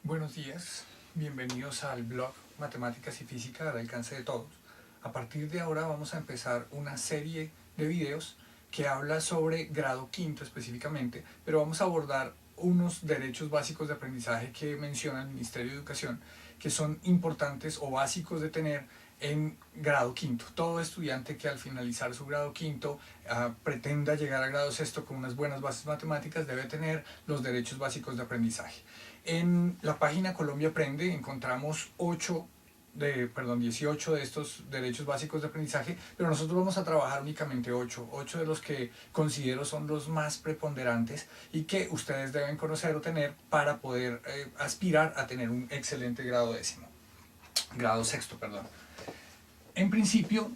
Buenos días, bienvenidos al blog Matemáticas y Física al alcance de todos. A partir de ahora vamos a empezar una serie de videos que habla sobre grado quinto específicamente, pero vamos a abordar unos derechos básicos de aprendizaje que menciona el Ministerio de Educación, que son importantes o básicos de tener en grado quinto. Todo estudiante que al finalizar su grado quinto pretenda llegar a grado sexto con unas buenas bases matemáticas debe tener los derechos básicos de aprendizaje. En la página Colombia Aprende encontramos 18 de estos derechos básicos de aprendizaje, pero nosotros vamos a trabajar únicamente 8 de los que considero son los más preponderantes y que ustedes deben conocer o tener para poder aspirar a tener un excelente grado sexto, perdón. En principio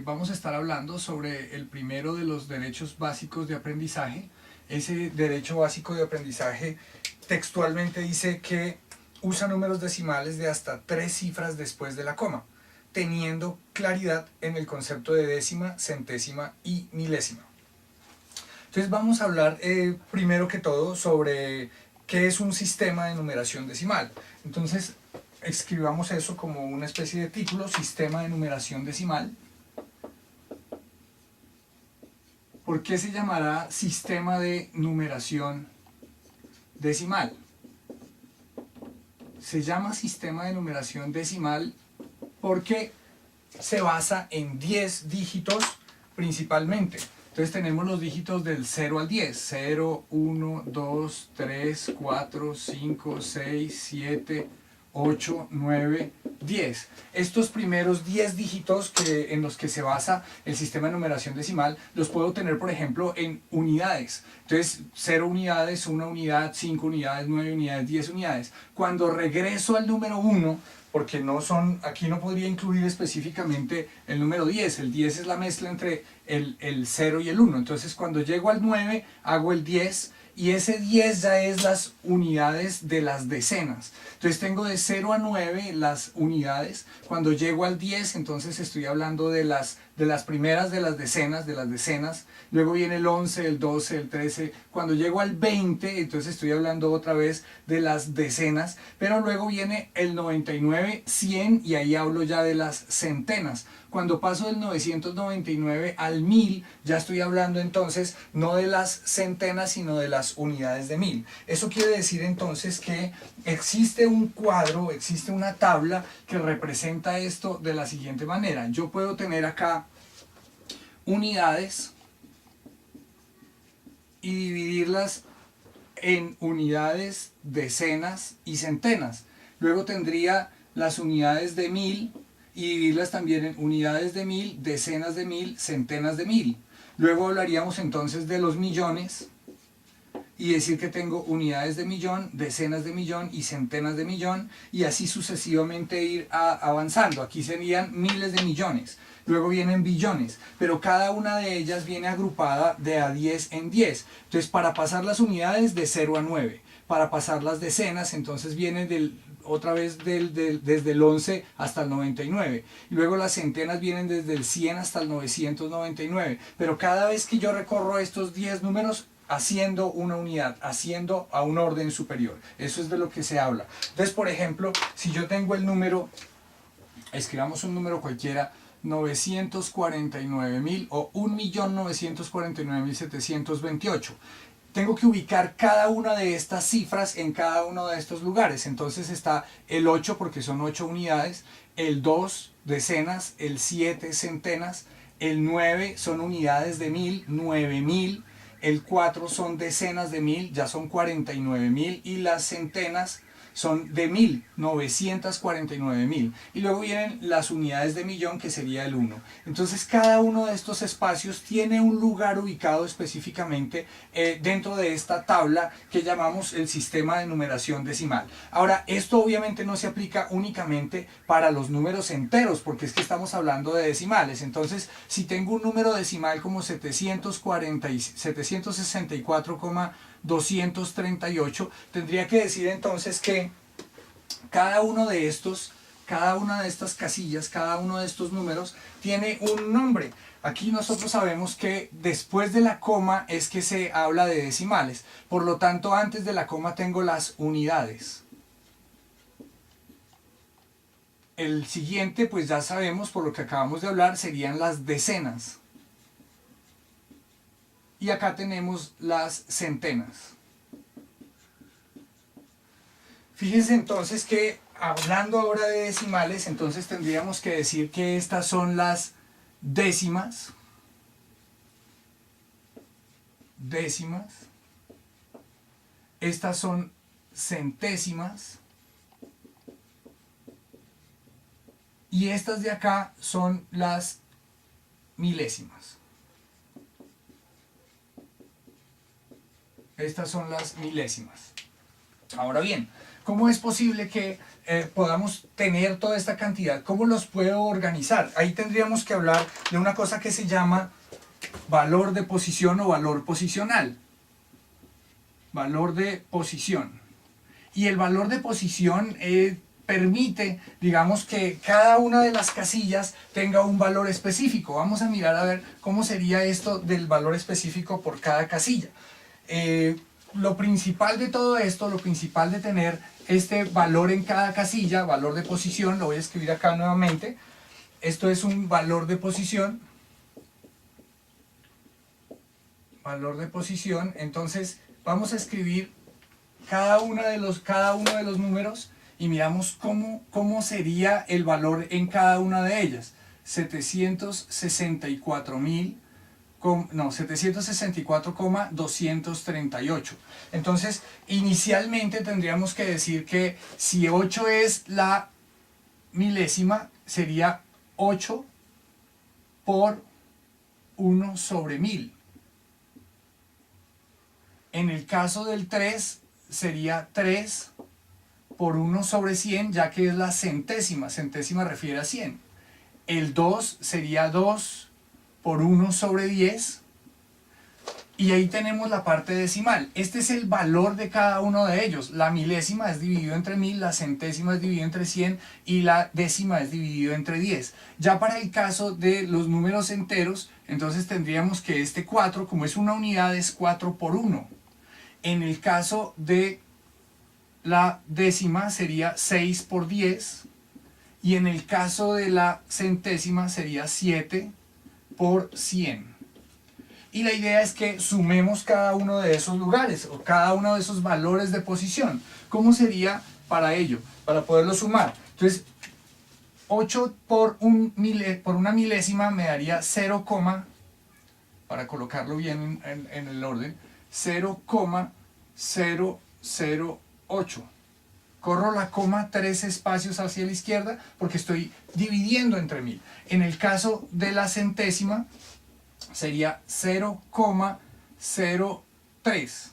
vamos a estar hablando sobre el primero de los derechos básicos de aprendizaje. Ese derecho básico de aprendizaje textualmente dice que usa números decimales de hasta 3 cifras después de la coma, teniendo claridad en el concepto de décima, centésima y milésima. Entonces vamos a hablar primero que todo sobre qué es un sistema de numeración decimal. Entonces escribamos eso como una especie de título: sistema de numeración decimal. ¿Por qué se llamará sistema de numeración decimal? Se llama sistema de numeración decimal porque se basa en 10 dígitos principalmente. Entonces tenemos los dígitos del 0 al 10. 0, 1, 2, 3, 4, 5, 6, 7, 8, 9, 10. Estos primeros 10 dígitos en los que se basa el sistema de numeración decimal los puedo tener, por ejemplo, en unidades. Entonces 0 unidades, 1 unidad, 5 unidades, 9 unidades, 10 unidades. Cuando regreso al número 1, porque aquí no podría incluir específicamente el número 10. El 10 es la mezcla entre el 0 y el 1. Entonces cuando llego al 9 hago el 10. Y ese 10 ya es las unidades de las decenas. Entonces tengo de 0 a 9 las unidades. Cuando llego al 10, entonces estoy hablando de las primeras de las decenas. Luego viene el 11, el 12, el 13. Cuando llego al 20, entonces estoy hablando otra vez de las decenas. Pero luego viene el 99, 100 y ahí hablo ya de las centenas. Cuando paso del 999 al 1000, ya estoy hablando entonces no de las centenas, sino de las unidades de 1000. Eso quiere decir entonces que existe un cuadro, existe una tabla que representa esto de la siguiente manera. Yo puedo tener acá unidades y dividirlas en unidades, decenas y centenas. Luego tendría las unidades de 1000 y dividirlas también en unidades de 1000, decenas de 1000, centenas de 1000. Luego hablaríamos entonces de los millones y decir que tengo unidades de millón, decenas de millón y centenas de millón, y así sucesivamente ir avanzando. Aquí serían miles de millones. Luego vienen billones, pero cada una de ellas viene agrupada de a 10 en 10. Entonces para pasar las unidades de 0 a 9, para pasar las decenas entonces viene otra vez desde el 11 hasta el 99. Y luego las centenas vienen desde el 100 hasta el 999. Pero cada vez que yo recorro estos 10 números, haciendo una unidad, haciendo a un orden superior. Eso es de lo que se habla. Entonces, por ejemplo, si yo tengo el número, escribamos un número cualquiera, 949.000 o 1.949.728. Tengo que ubicar cada una de estas cifras en cada uno de estos lugares. Entonces está el 8 porque son 8 unidades, el 2 decenas, el 7 centenas, el 9 son unidades de 1000, 9000, el 4 son decenas de 1000, ya son 49.000, y las centenas son de 1000, 949.000. Y luego vienen las unidades de millón, que sería el 1. Entonces cada uno de estos espacios tiene un lugar ubicado específicamente dentro de esta tabla que llamamos el sistema de numeración decimal. Ahora, esto obviamente no se aplica únicamente para los números enteros, porque es que estamos hablando de decimales. Entonces, si tengo un número decimal como 764,238, tendría que decir entonces que cada una de estas casillas, cada uno de estos números tiene un nombre. Aquí nosotros sabemos que después de la coma es que se habla de decimales. Por lo tanto, antes de la coma tengo las unidades. El siguiente, pues ya sabemos por lo que acabamos de hablar, serían las decenas. Y acá tenemos las centenas. Fíjense entonces que hablando ahora de decimales, entonces tendríamos que decir que estas son las décimas. Estas son centésimas. Y estas de acá son las milésimas. Estas son las milésimas. Ahora bien, ¿cómo es posible que podamos tener toda esta cantidad? ¿Cómo los puedo organizar? Ahí tendríamos que hablar de una cosa que se llama valor de posición o valor posicional. Valor de posición. Y el valor de posición permite, digamos, que cada una de las casillas tenga un valor específico. Vamos a mirar a ver cómo sería esto del valor específico por cada casilla. Lo principal de todo esto, lo principal de tener este valor en cada casilla, valor de posición, lo voy a escribir acá nuevamente. Esto es un valor de posición. Valor de posición. Entonces vamos a escribir cada uno de los números y miramos cómo sería el valor en cada una de ellas. 764,238. Entonces, inicialmente tendríamos que decir que si 8 es la milésima, sería 8 por 1 sobre 1000. En el caso del 3, sería 3 por 1 sobre 100, ya que es la centésima. Centésima refiere a 100. El 2 sería 2 por 1 sobre 10. Y ahí tenemos la parte decimal. Este es el valor de cada uno de ellos. La milésima es dividido entre 1000, la centésima es dividido entre 100 y la décima es dividido entre 10. Ya para el caso de los números enteros, entonces tendríamos que este 4, como es una unidad, es 4 por 1. En el caso de la décima sería 6 por 10. Y en el caso de la centésima sería 7 por 100. Y la idea es que sumemos cada uno de esos lugares o cada uno de esos valores de posición. ¿Cómo sería para ello? Para poderlo sumar. Entonces, 8 por una milésima me daría 0, para colocarlo bien en el orden, 0,008. Corro la coma 3 espacios hacia la izquierda porque estoy dividiendo entre 1000. En el caso de la centésima sería 0,03.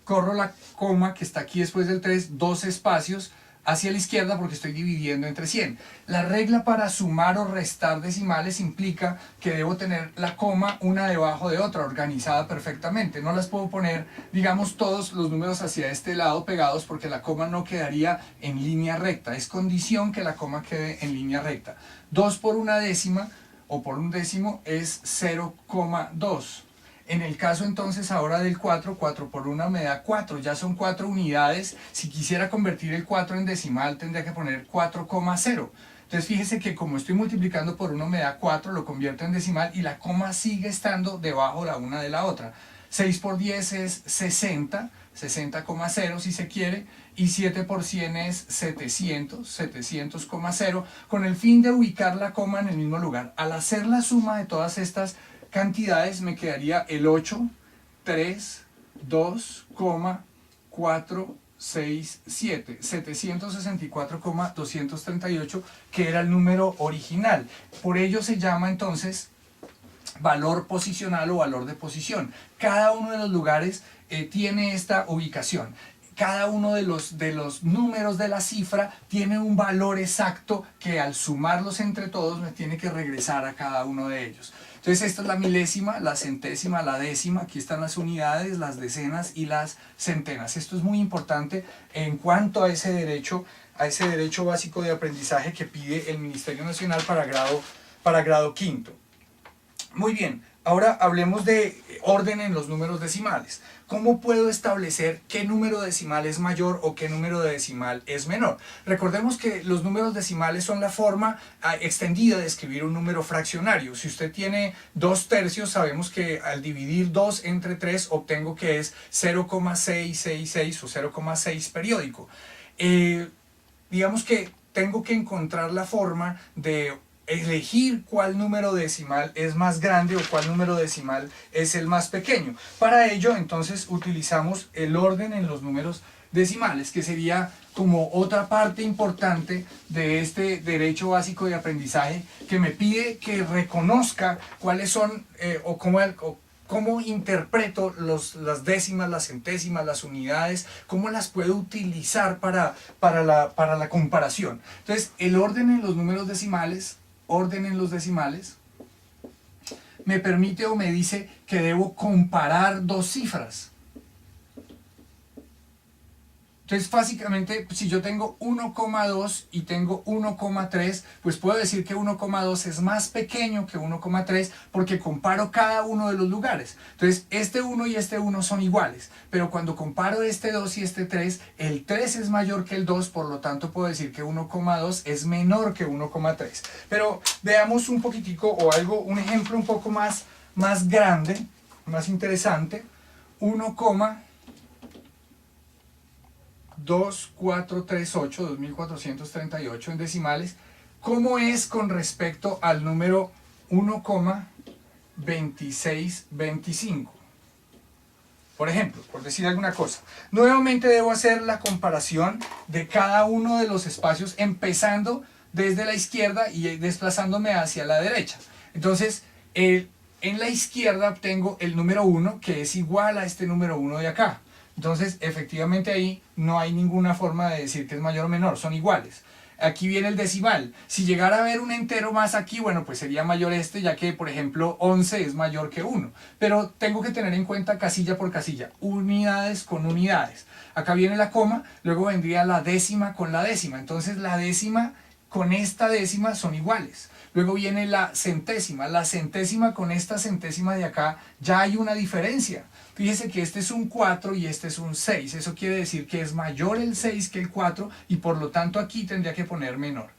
Corro la coma que está aquí después del 3, 2 espacios hacia la izquierda porque estoy dividiendo entre 100. La regla para sumar o restar decimales implica que debo tener la coma una debajo de otra, organizada perfectamente. No las puedo poner, digamos, todos los números hacia este lado pegados porque la coma no quedaría en línea recta. Es condición que la coma quede en línea recta. 2 por una décima o por un décimo es 0,2. En el caso entonces ahora del 4, 4 por 1 me da 4, ya son 4 unidades. Si quisiera convertir el 4 en decimal tendría que poner 4,0. Entonces fíjese que como estoy multiplicando por 1 me da 4, lo convierto en decimal y la coma sigue estando debajo la una de la otra. 6 por 10 es 60, 60,0 si se quiere, y 7 por 100 es 700, 700,0, con el fin de ubicar la coma en el mismo lugar. Al hacer la suma de todas estas cantidades me quedaría el 8, 3, 2, 4, 6, 7, 764,238, que era el número original. Por ello se llama entonces valor posicional o valor de posición. Cada uno de los lugares tiene esta ubicación. Cada uno de los números de la cifra tiene un valor exacto que al sumarlos entre todos me tiene que regresar a cada uno de ellos. Entonces esta es la milésima, la centésima, la décima, aquí están las unidades, las decenas y las centenas. Esto es muy importante en cuanto a ese derecho básico de aprendizaje que pide el Ministerio Nacional para grado quinto. Muy bien, Ahora hablemos de orden en los números decimales. ¿Cómo puedo establecer qué número decimal es mayor o qué número decimal es menor? Recordemos que los números decimales son la forma extendida de escribir un número fraccionario. Si usted tiene 2/3, sabemos que al dividir 2 entre 3 obtengo que es 0,666 o 0,6 periódico. Digamos que tengo que encontrar la forma de elegir cuál número decimal es más grande o cuál número decimal es el más pequeño. Para ello, entonces, utilizamos el orden en los números decimales, que sería como otra parte importante de este derecho básico de aprendizaje, que me pide que reconozca cuáles son cómo interpreto las décimas, las centésimas, las unidades, cómo las puedo utilizar para la comparación. Entonces, el orden en los números decimales, me permite o me dice que debo comparar dos cifras. Entonces, básicamente, si yo tengo 1,2 y tengo 1,3, pues puedo decir que 1,2 es más pequeño que 1,3 porque comparo cada uno de los lugares. Entonces, este 1 y este 1 son iguales, pero cuando comparo este 2 y este 3, el 3 es mayor que el 2, por lo tanto puedo decir que 1,2 es menor que 1,3. Pero veamos un poquitico o un ejemplo un poco más grande, más interesante. 2438 en decimales. ¿Cómo es con respecto al número 1,2625? Por ejemplo, por decir alguna cosa. Nuevamente debo hacer la comparación de cada uno de los espacios, empezando desde la izquierda y desplazándome hacia la derecha. Entonces, en la izquierda obtengo el número 1, que es igual a este número 1 de acá. Entonces, efectivamente ahí no hay ninguna forma de decir que es mayor o menor, son iguales. Aquí viene el decimal. Si llegara a haber un entero más aquí, bueno, pues sería mayor este, ya que, por ejemplo, 11 es mayor que 1. Pero tengo que tener en cuenta casilla por casilla, unidades con unidades. Acá viene la coma, luego vendría la décima con la décima. Entonces, la décima con esta décima son iguales. Luego viene la centésima con esta centésima de acá ya hay una diferencia. Fíjese que este es un 4 y este es un 6, eso quiere decir que es mayor el 6 que el 4 y por lo tanto aquí tendría que poner menor.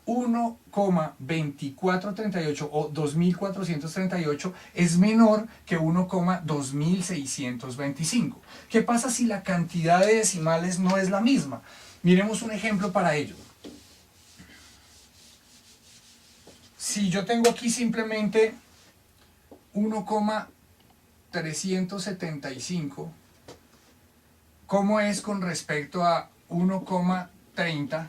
1,2438 o 2438 es menor que 1,2625. ¿Qué pasa si la cantidad de decimales no es la misma? Miremos un ejemplo para ello. Si yo tengo aquí simplemente 1,375, ¿cómo es con respecto a 1,30?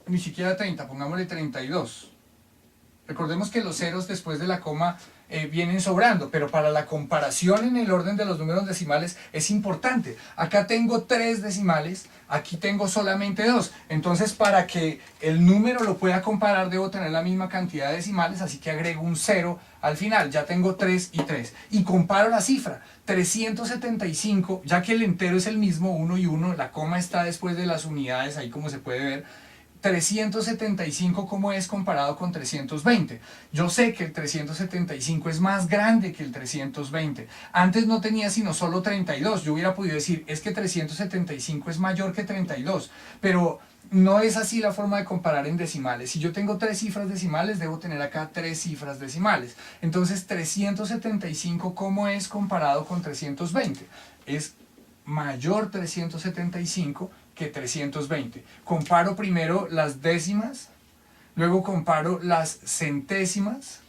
Ni siquiera 30, pongámosle 32. Recordemos que los ceros después de la coma vienen sobrando, pero para la comparación en el orden de los números decimales es importante. Acá tengo 3 decimales, aquí tengo solamente 2. Entonces, para que el número lo pueda comparar, debo tener la misma cantidad de decimales, así que agrego un 0 al final. Ya tengo 3 y 3. Y comparo la cifra. 375, ya que el entero es el mismo, 1 y 1, la coma está después de las unidades, ahí como se puede ver. 375, ¿cómo es comparado con 320? Yo sé que el 375 es más grande que el 320. Antes no tenía sino solo 32. Yo hubiera podido decir, es que 375 es mayor que 32. Pero no es así la forma de comparar en decimales. Si yo tengo 3 cifras decimales, debo tener acá 3 cifras decimales. Entonces, 375, ¿cómo es comparado con 320? Es mayor 375 que 320. Comparo primero las décimas, luego comparo las centésimas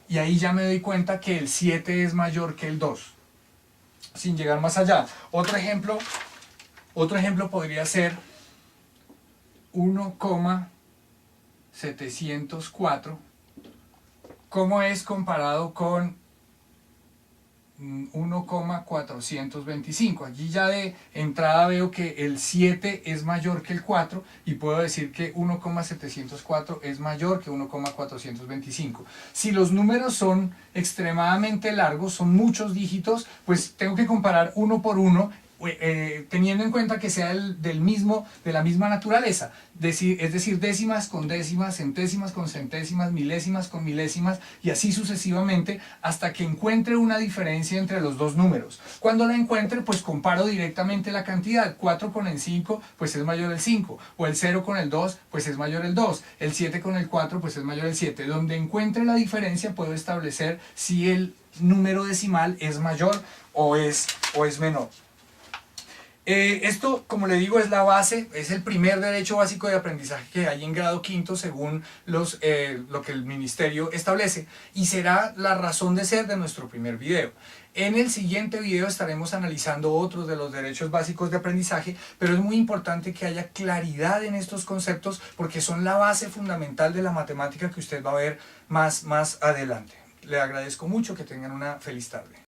y ahí ya me doy cuenta que el 7 es mayor que el 2, sin llegar más allá. Otro ejemplo podría ser 1,704. ¿Cómo es comparado con 1,425? Allí ya de entrada veo que el 7 es mayor que el 4 y puedo decir que 1,704 es mayor que 1,425. Si los números son extremadamente largos, son muchos dígitos, pues tengo que comparar uno por uno. teniendo en cuenta que sea de la misma naturaleza, es decir, décimas con décimas, centésimas con centésimas, milésimas con milésimas y así sucesivamente hasta que encuentre una diferencia entre los dos números. Cuando la encuentre, pues comparo directamente la cantidad. 4 con el 5, pues es mayor el 5, o el 0 con el 2, pues es mayor el 2, el 7 con el 4, pues es mayor el 7. Donde encuentre la diferencia puedo establecer si el número decimal es mayor o es menor. Esto, como le digo, es la base, es el primer derecho básico de aprendizaje que hay en grado quinto según lo que el ministerio establece y será la razón de ser de nuestro primer video. En el siguiente video estaremos analizando otros de los derechos básicos de aprendizaje, pero es muy importante que haya claridad en estos conceptos porque son la base fundamental de la matemática que usted va a ver más adelante. Le agradezco mucho, que tengan una feliz tarde.